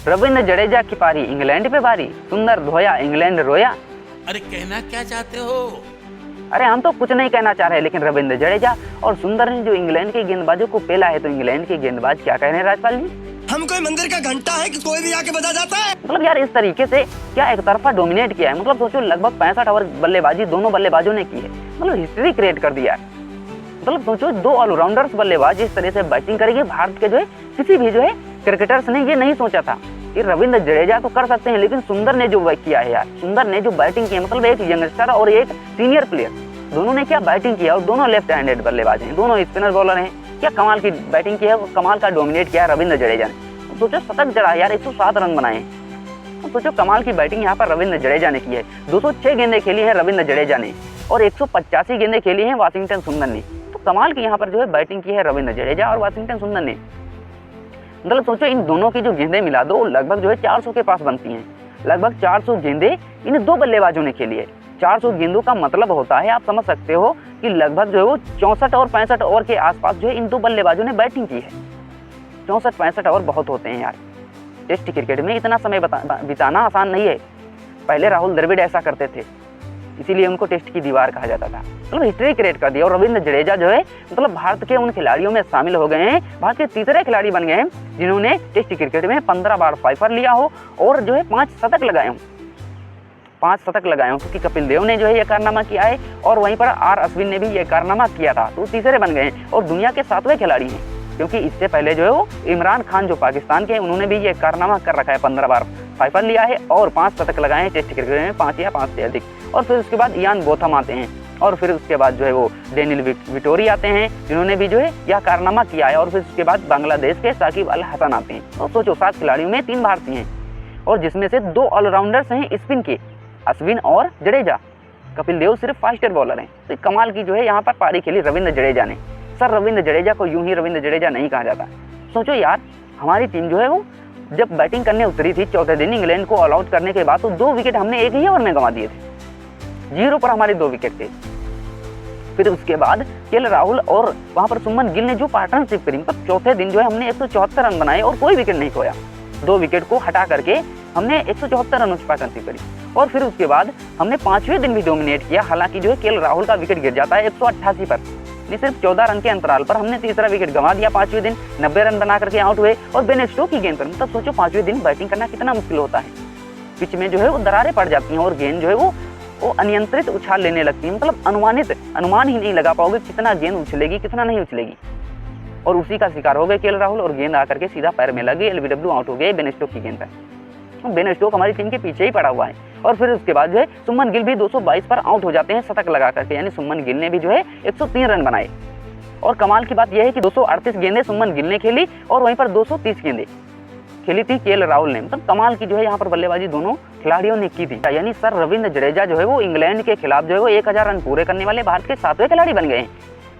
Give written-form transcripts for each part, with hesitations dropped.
रविंद्र जडेजा की पारी, इंग्लैंड पे भारी, सुंदर धोया इंग्लैंड रोया। अरे कहना क्या चाहते हो? अरे हम तो कुछ नहीं कहना चाह रहे, लेकिन रविंद्र जडेजा और सुंदर ने जो इंग्लैंड के गेंदबाजों को पेला है, तो इंग्लैंड के गेंदबाज क्या कह रहे हैं राजपाल जी? हम कोई मंदिर का घंटा है कि कोई भी आके बजा जाता है? मतलब यार इस तरीके से क्या एक तरफा डोमिनेट किया है। मतलब सोचो लगभग 65 ओवर बल्लेबाजी दोनों बल्लेबाजों ने की है, मतलब हिस्ट्री क्रिएट कर दिया है। मतलब सोचो दो ऑलराउंडर्स बल्लेबाज इस तरह से बैटिंग करेंगे भारत के जो है किसी भी जो है क्रिकेटर्स ने ये नहीं सोचा था। ये रविंद्र जडेजा तो कर सकते हैं, लेकिन सुंदर ने जो किया है यार, सुंदर ने जो बैटिंग की है, मतलब एक यंगस्टर और एक सीनियर प्लेयर, दोनों ने क्या बैटिंग किया, और दोनों लेफ्ट हैंडेड बल्लेबाज हैं, दोनों स्पिनर बॉलर हैं। क्या कमाल की बैटिंग की है, कमाल का डोमिनेट किया है रविंद्र जडेजा ने। सोचो शतक जड़ा यार, 107 रन बनाए। सोचो कमाल की बैटिंग यहाँ पर रविंद्र जडेजा ने की है। 206 गेंदें खेली हैं रविंद्र जडेजा ने और 185 गेंदें खेली हैं वाशिंगटन सुंदर ने। तो कमाल की यहाँ पर जो है बैटिंग की है रविंद्र जडेजा और वाशिंगटन सुंदर ने। मतलब सोचो इन दोनों की जो गेंदें मिला दो लगभग जो है 400 के पास बनती हैं। लगभग 400 गेंदें इन दो बल्लेबाजों ने खेली है। 400 गेंदों का मतलब होता है, आप समझ सकते हो कि लगभग जो है वो 64 और 65 ओवर के आसपास जो है इन दो बल्लेबाजों ने बैटिंग की है। 64-65 ओवर बहुत होते हैं यार, टेस्ट क्रिकेट में इतना समय बिताना आसान नहीं है। पहले राहुल द्रविड़ ऐसा करते थे, इसीलिए उनको टेस्ट की दीवार कहा जाता था। मतलब हिस्ट्री क्रिएट कर दिया। और रविंद्र जडेजा जो है मतलब भारत के उन खिलाड़ियों में शामिल हो गए हैं, भारत के तीसरे खिलाड़ी बन गए हैं जिन्होंने टेस्ट क्रिकेट में 15 बार फाइफर लिया हो और जो है 5 शतक लगाए हों। 5 शतक लगाए हों, क्योंकि कपिल देव ने जो है ये कारनामा किया है और वहीं पर आर अश्विन ने भी ये कारनामा किया था, तो तीसरे बन गए हैं और दुनिया के 7वें खिलाड़ी हैं। क्योंकि इससे पहले जो है वो इमरान खान जो पाकिस्तान के हैं, उन्होंने भी ये कारनामा कर रखा है, 15 बार फाइफर लिया है और 5 शतक लगाए हैं टेस्ट क्रिकेट में, 5 या 5 से अधिक। और फिर उसके बाद इयान बोथम आते हैं और फिर उसके बाद जो है वो डेनियल विटोरी आते हैं, जिन्होंने भी जो है यह कारनामा किया है। और फिर उसके बाद बांग्लादेश के साकिब अल हसन आते हैं। तो सोचो 7 खिलाड़ियों में 3 भारतीय हैं और जिसमें से 2 ऑलराउंडर्स हैं स्पिन के, अश्विन और जडेजा। कपिल देव सिर्फ फास्टर बॉलर हैं। तो कमाल की जो है यहाँ पर पारी खेली रविंद्र जडेजा ने। सर रविंद्र जडेजा को यूं ही रविंद्र जडेजा नहीं कहा जाता। सोचो यार हमारी टीम जो है वो जब बैटिंग करने उतरी थी चौथे दिन इंग्लैंड को ऑल आउट करने के बाद, तो 2 विकेट हमने एक ही ओवर में गंवा दिए थे। 0 पर हमारे 2 विकेट थे। फिर उसके बाद केएल राहुल और वहां पर सुमन गिल ने जो पार्टनरशिप करी, मतलब चौथे दिन जो है हमने 174 रन बनाए और कोई विकेट नहीं खोया। 2 विकेट को हटा करके हमने 174 रनों की पार्टनरशिप करी। और फिर उसके बाद हमने 5वें दिन भी डोमिनेट किया। हालांकि जो है केएल राहुल का विकेट गिर जाता है 188 पर, नहीं सिर्फ 14 रन के अंतराल पर हमने तीसरा विकेट गंवा दिया। 5वें दिन 90 रन बना करके आउट हुए और बेन स्टोक्स की गेंद पर। मतलब सोचो 5वें दिन बैटिंग करना कितना मुश्किल होता है। पिच में जो है वो दरारें पड़ जाती हैं और गेंद जो है वो अनियंत्रित उछाल लेने लगती है। मतलब अनुमान ही नहीं लगा पाओगे कितना गेंद उछलेगी कितना नहीं उछलेगी। और उसी का शिकार हो गए केएल राहुल और गेंद आकर के सीधा पैर में लगी। एलबीडब्ल्यू आउट हो गए बेन स्टोक्स की गेंद पर। बेन स्टोक्स हमारी टीम के पीछे ही पड़ा हुआ है। और फिर उसके बाद जो है सुमन गिल भी 222 पर आउट हो जाते हैं शतक लगा करके, यानी सुमन गिल ने भी जो है 103 रन बनाए। और कमाल की बात यह है कि 238 गेंदें सुमन गिल ने खेली और वहीं पर 230 गेंदें खेली थी केएल राहुल ने। मतलब कमाल की जो है यहाँ पर बल्लेबाजी दोनों खिलाड़ियों ने की थी। यानी सर रविंद्र जडेजा जो है वो इंग्लैंड के खिलाफ जो है वो 1000 रन पूरे करने वाले भारत के 7वें खिलाड़ी बन गए हैं।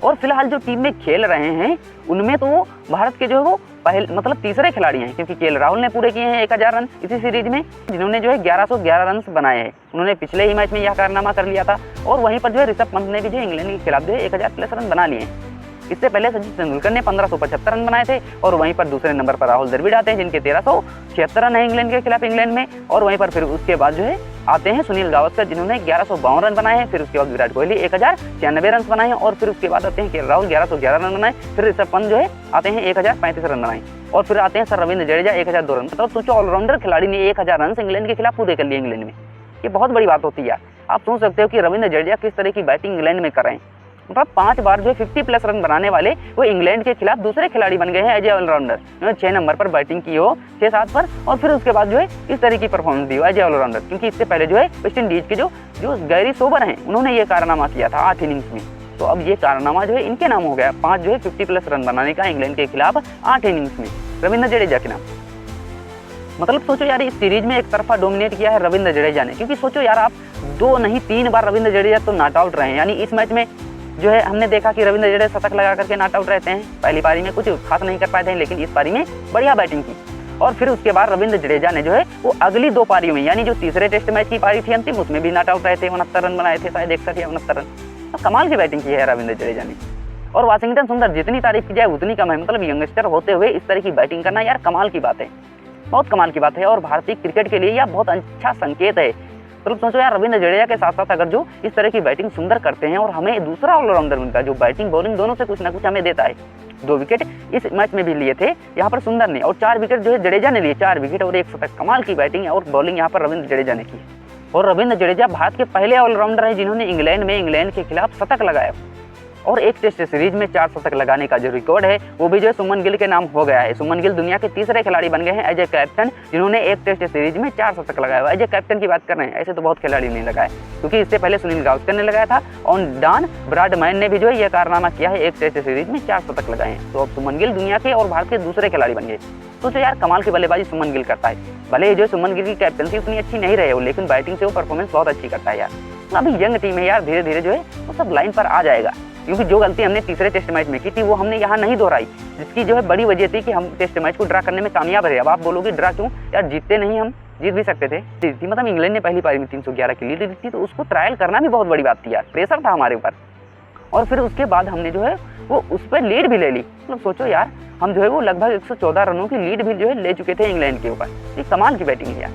और फिलहाल जो टीम में खेल रहे हैं उनमें तो वो भारत के जो है वो मतलब तीसरे खिलाड़ी हैं, क्योंकि केएल राहुल ने पूरे किए हैं 1000 रन इसी सीरीज में, जिन्होंने जो है 1111 रन बनाए हैं। उन्होंने पिछले ही मैच में यह कारनामा कर लिया था। और वहीं पर जो है ऋषभ पंत ने भी जो इंग्लैंड के खिलाफ जो है 1000+ रन बना लिए हैं। इससे पहले सचिन तेंदुलकर ने 1575 रन बनाए थे। और वहीं पर दूसरे नंबर पर राहुल द्रविड़ आते हैं, जिनके 1376 रन है इंग्लैंड के खिलाफ इंग्लैंड में। और वहीं पर फिर उसके बाद जो है आते हैं सुनील गावस्कर, जिन्होंने 1152 रन बनाए हैं। फिर उसके बाद विराट कोहली 1096 रन बनाए हैं। और फिर उसके बाद आते हैं केएल राहुल 1111 रन बनाए। फिर ऋषभ पंत जो है आते हैं 1035 रन बनाए। और फिर आते हैं सर रविंद्र जडेजा 1002 रन। तो सोचो ऑलराउंडर खिलाड़ी ने 1000 रन इंग्लैंड के खिलाफ पूरे कर लिए इंग्लैंड में। ये बहुत बड़ी बात होती है। आप सोच सकते हो कि रविंद्र जडेजा किस तरह की बैटिंग इंग्लैंड में कर रहे हैं। मतलब 5 बार जो है 50+ रन बनाने वाले वो इंग्लैंड के खिलाफ दूसरे खिलाड़ी बन गए हैं एज ए ऑलराउंडर। उन्होंने 6 नंबर पर बैटिंग की हो, 6-7 पर, और फिर उसके बाद जो है इस तरह की परफॉर्मेंस दी हो एज ए ऑलराउंडर। क्योंकि इससे पहले जो है वेस्ट इंडीज के जो गैरी सोबर हैं उन्होंने ये कारनामा किया था 8 इनिंग्स में। तो अब ये कारनामा जो है इनके नाम हो गया। 5 जो है 50+ रन बनाने का इंग्लैंड के खिलाफ 8 इनिंग्स में रविंद्र जडेजा के नाम। मतलब सोचो यार इस सीरीज में एक तरफा डोमिनेट किया है रविंद्र जडेजा ने। क्योंकि सोचो यार आप 2 नहीं 3 बार रविंद्र जडेजा तो नॉट आउट रहे हैं। यानी इस मैच में जो है हमने देखा कि रविंद्र जडेजा शतक लगा करके नॉट आउट रहते हैं। पहली पारी में कुछ खास नहीं कर पाए थे, लेकिन इस पारी में बढ़िया बैटिंग की। और फिर उसके बाद रविंद्र जडेजा ने जो है वो अगली 2 पारियों में, यानी जो तीसरे टेस्ट मैच की पारी थी अंतिम, उसमें भी नॉट आउट रहे थे। 69 रन बनाए थे शायद, 61 या 69 रन। तो कमाल की बैटिंग की है रविंद्र जडेजा ने। और वाशिंगटन सुंदर जितनी तारीफ की जाए उतनी कम है। मतलब यंगस्टर होते हुए इस तरह की बैटिंग करना यार कमाल की बात है। बहुत कमाल की बात है और भारतीय क्रिकेट के लिए यह बहुत अच्छा संकेत है। मतलब सोचो यार, रविंद्र जडेजा के साथ साथ अगर जो इस तरह की बैटिंग सुंदर करते हैं और हमें दूसरा ऑलराउंडर उनका जो बैटिंग बॉलिंग दोनों से कुछ ना कुछ हमें देता है। 2 विकेट इस मैच में भी लिए थे यहाँ पर सुंदर ने, और 4 विकेट जो है जडेजा ने लिए, 4 विकेट और 1 शतक। कमाल की बैटिंग और बॉलिंग यहाँ पर रविंद्र जडेजा ने की। और रविंद्र जडेजा भारत के पहले ऑलराउंडर हैं जिन्होंने इंग्लैंड के खिलाफ शतक लगाया और एक टेस्ट सीरीज में 4 शतक लगाने का जो रिकॉर्ड है वो भी जो है सुमन गिल के नाम हो गया है। सुमन गिल दुनिया के तीसरे खिलाड़ी बन गए हैं एज ए कैप्टन जिन्होंने एक टेस्ट सीरीज में 4 शतक लगाया हुआ। एज ए कैप्टन की बात कर रहे हैं, ऐसे तो बहुत खिलाड़ी नहीं लगाए, क्योंकि इससे पहले सुनील गावस्कर ने लगाया था और डॉन ब्रैडमैन ने भी जो है यह कारनामा किया है, एक टेस्ट सीरीज में 4 शतक लगाए हैं। तो अब सुमन गिल दुनिया के और भारत के दूसरे खिलाड़ी बन गए। तो जो यार कमाल की बल्लेबाजी सुमन गिल करता है। भले ही जो सुमन गिल की कैप्टनसी उतनी अच्छी नहीं रही हो, लेकिन बैटिंग से वो परफॉर्मेंस बहुत अच्छी करता है यार। अभी यंग टीम है यार, धीरे धीरे जो है वो सब लाइन पर आ जाएगा, क्योंकि जो गलती हमने तीसरे टेस्ट मैच में की थी वो हमने यहाँ नहीं दोहराई, जिसकी जो है बड़ी वजह थी कि हम टेस्ट मैच को ड्रा करने में कामयाब रहे। अब आप बोलोगे ड्रा क्यों यार, जीतते नहीं, हम जीत भी सकते थे। मतलब इंग्लैंड ने पहली पारी में 311 की लीड दी थी, तो उसको ट्रायल करना भी बहुत बड़ी बात थी यार, प्रेशर था हमारे ऊपर। और फिर उसके बाद हमने जो है वो उस पर लीड भी ले ली। मतलब सोचो यार, हम जो है वो लगभग 114 रनों की लीड भी जो है ले चुके थे इंग्लैंड के ऊपर। ये कमाल की बैटिंग है यार।